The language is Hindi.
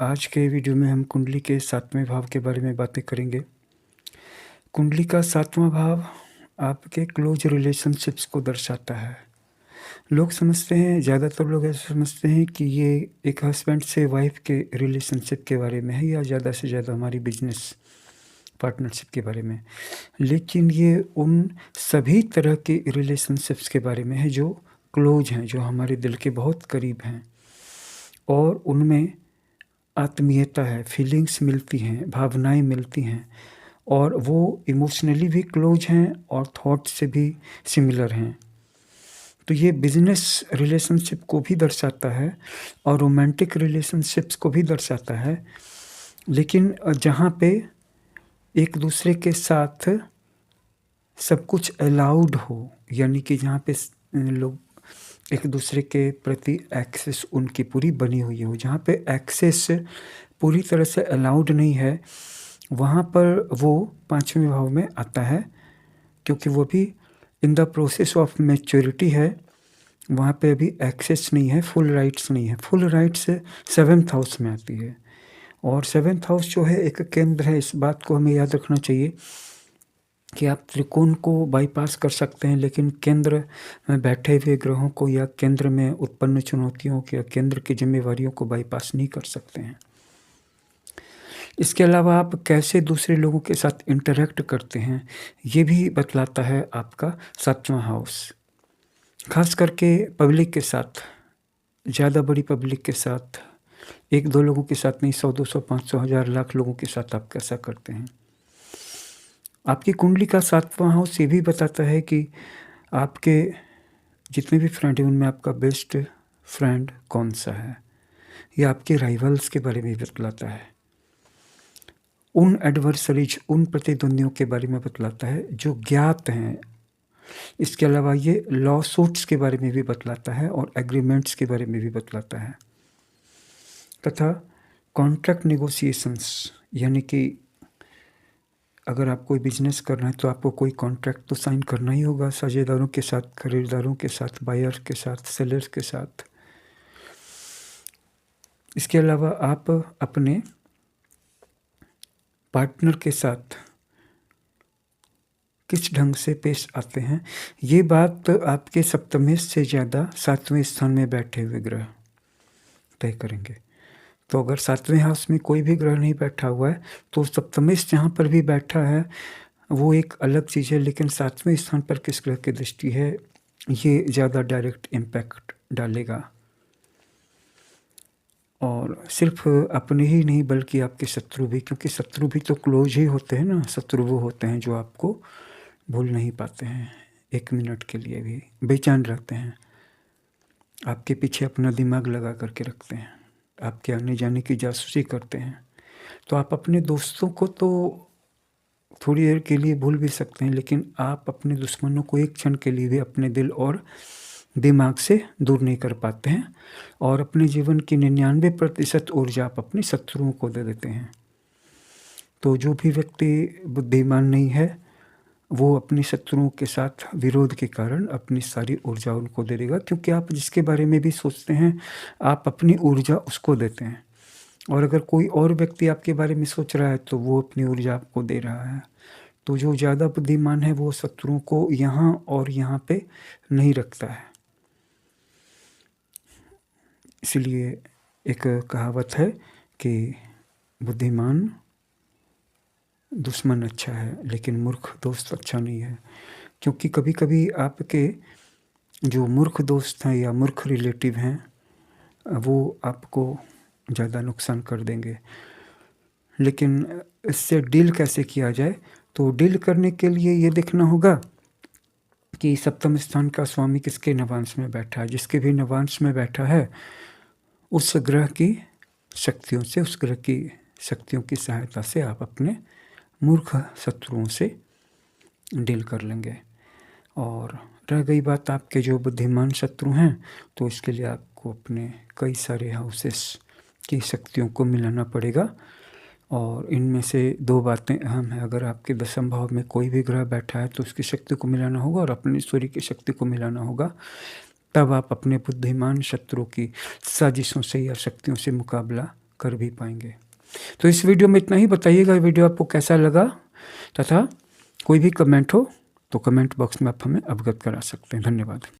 आज के वीडियो में हम कुंडली के 7वें भाव के बारे में बातें करेंगे। कुंडली का 7वां भाव आपके क्लोज रिलेशनशिप्स को दर्शाता है। लोग समझते हैं, ज़्यादातर लोग ऐसा समझते हैं कि ये एक हस्बैंड से वाइफ के रिलेशनशिप के बारे में है या ज़्यादा से ज़्यादा हमारी बिजनेस पार्टनरशिप के बारे में। लेकिन ये उन सभी तरह के रिलेशनशिप्स के बारे में है जो क्लोज हैं, जो हमारे दिल के बहुत करीब हैं और उनमें आत्मीयता है, फीलिंग्स मिलती हैं, भावनाएँ मिलती हैं और वो इमोशनली भी क्लोज हैं और थॉट से भी सिमिलर हैं। तो ये बिज़नेस रिलेशनशिप को भी दर्शाता है और रोमांटिक रिलेशनशिप्स को भी दर्शाता है। लेकिन जहाँ पे एक दूसरे के साथ सब कुछ अलाउड हो, यानी कि जहाँ पे लोग एक दूसरे के प्रति एक्सेस उनकी पूरी बनी हुई हो। जहाँ पे एक्सेस पूरी तरह से अलाउड नहीं है, वहाँ पर वो 5वें भाव में आता है, क्योंकि वो भी in the process of maturity है। वहाँ पे अभी एक्सेस नहीं है, फुल राइट्स नहीं है। फुल राइट्स 7th हाउस में आती है और 7th हाउस जो है एक केंद्र है। इस बात को हमें याद रखना चाहिए कि आप त्रिकोण को बाईपास कर सकते हैं, लेकिन केंद्र में बैठे हुए ग्रहों को या केंद्र में उत्पन्न चुनौतियों या केंद्र की जिम्मेवारियों को बाईपास नहीं कर सकते हैं। इसके अलावा आप कैसे दूसरे लोगों के साथ इंटरैक्ट करते हैं, ये भी बतलाता है आपका 7वां हाउस। खास करके पब्लिक के साथ, ज़्यादा बड़ी पब्लिक के साथ, 1-2 लोगों के साथ नहीं, 100, 200, 500, 1000, लाख लोगों के साथ आप कैसा करते हैं। आपकी कुंडली का 7वां हाउस ये भी बताता है कि आपके जितने भी फ्रेंड हैं उनमें आपका बेस्ट फ्रेंड कौन सा है, या आपके राइवल्स के बारे में बतलाता है। उन एडवर्सरीज, उन प्रतिद्वंदियों के बारे में बतलाता है जो ज्ञात हैं। इसके अलावा ये लॉ सूट्स के बारे में भी बतलाता है और एग्रीमेंट्स के बारे में भी बतलाता है तथा कॉन्ट्रैक्ट नेगोशिएशंस, यानी कि अगर आप कोई बिजनेस कर रहे हैं तो आपको कोई कॉन्ट्रैक्ट तो साइन करना ही होगा, साझेदारों के साथ, खरीदारों के साथ, बायर्स के साथ, सेलर्स के साथ। इसके अलावा आप अपने पार्टनर के साथ किस ढंग से पेश आते हैं, ये बात आपके सप्तमेश से ज़्यादा 7वें स्थान में बैठे हुए ग्रह तय करेंगे। तो अगर 7वें हाउस में कोई भी ग्रह नहीं बैठा हुआ है तो सप्तमेश जहाँ पर भी बैठा है वो एक अलग चीज़ है, लेकिन 7वें स्थान पर किस ग्रह की दृष्टि है, ये ज़्यादा डायरेक्ट इम्पैक्ट डालेगा। और सिर्फ अपने ही नहीं बल्कि आपके शत्रु भी, क्योंकि शत्रु भी तो क्लोज ही होते हैं ना। शत्रु वो होते हैं जो आपको भूल नहीं पाते हैं, 1 मिनट के लिए भी बेचैन रहते हैं, आपके पीछे अपना दिमाग लगा करके रखते हैं, आपके आने जाने की जासूसी करते हैं। तो आप अपने दोस्तों को तो थोड़ी देर के लिए भूल भी सकते हैं, लेकिन आप अपने दुश्मनों को एक क्षण के लिए भी अपने दिल और दिमाग से दूर नहीं कर पाते हैं और अपने जीवन की 99% ऊर्जा आप अपने शत्रुओं को दे देते हैं। तो जो भी व्यक्ति बुद्धिमान नहीं है वो अपने शत्रुओं के साथ विरोध के कारण अपनी सारी ऊर्जा उनको दे देगा, क्योंकि आप जिसके बारे में भी सोचते हैं आप अपनी ऊर्जा उसको देते हैं। और अगर कोई और व्यक्ति आपके बारे में सोच रहा है तो वो अपनी ऊर्जा आपको दे रहा है। तो जो ज़्यादा बुद्धिमान है वो शत्रुओं को यहाँ और यहाँ पे नहीं रखता है। इसलिए एक कहावत है कि बुद्धिमान दुश्मन अच्छा है लेकिन मूर्ख दोस्त अच्छा नहीं है, क्योंकि कभी कभी आपके जो मूर्ख दोस्त हैं या मूर्ख रिलेटिव हैं वो आपको ज़्यादा नुकसान कर देंगे। लेकिन इससे डील कैसे किया जाए, तो डील करने के लिए ये देखना होगा कि सप्तम स्थान का स्वामी किसके नवांश में बैठा है। जिसके भी नवांश में बैठा है उस ग्रह की शक्तियों से, उस ग्रह की शक्तियों की सहायता से आप अपने मूर्ख शत्रुओं से डील कर लेंगे। और रह गई बात आपके जो बुद्धिमान शत्रु हैं, तो इसके लिए आपको अपने कई सारे हाउसेस की शक्तियों को मिलाना पड़ेगा और इनमें से 2 बातें अहम हैं। अगर आपके 10वें भाव में कोई भी ग्रह बैठा है तो उसकी शक्ति को मिलाना होगा और अपने सूर्य की शक्ति को मिलाना होगा, तब आप अपने बुद्धिमान शत्रु की साजिशों से या शक्तियों से मुकाबला कर भी पाएंगे। तो इस वीडियो में इतना ही। बताइएगा वीडियो आपको कैसा लगा, तथा कोई भी कमेंट हो तो कमेंट बॉक्स में आप हमें अवगत करा सकते हैं। धन्यवाद।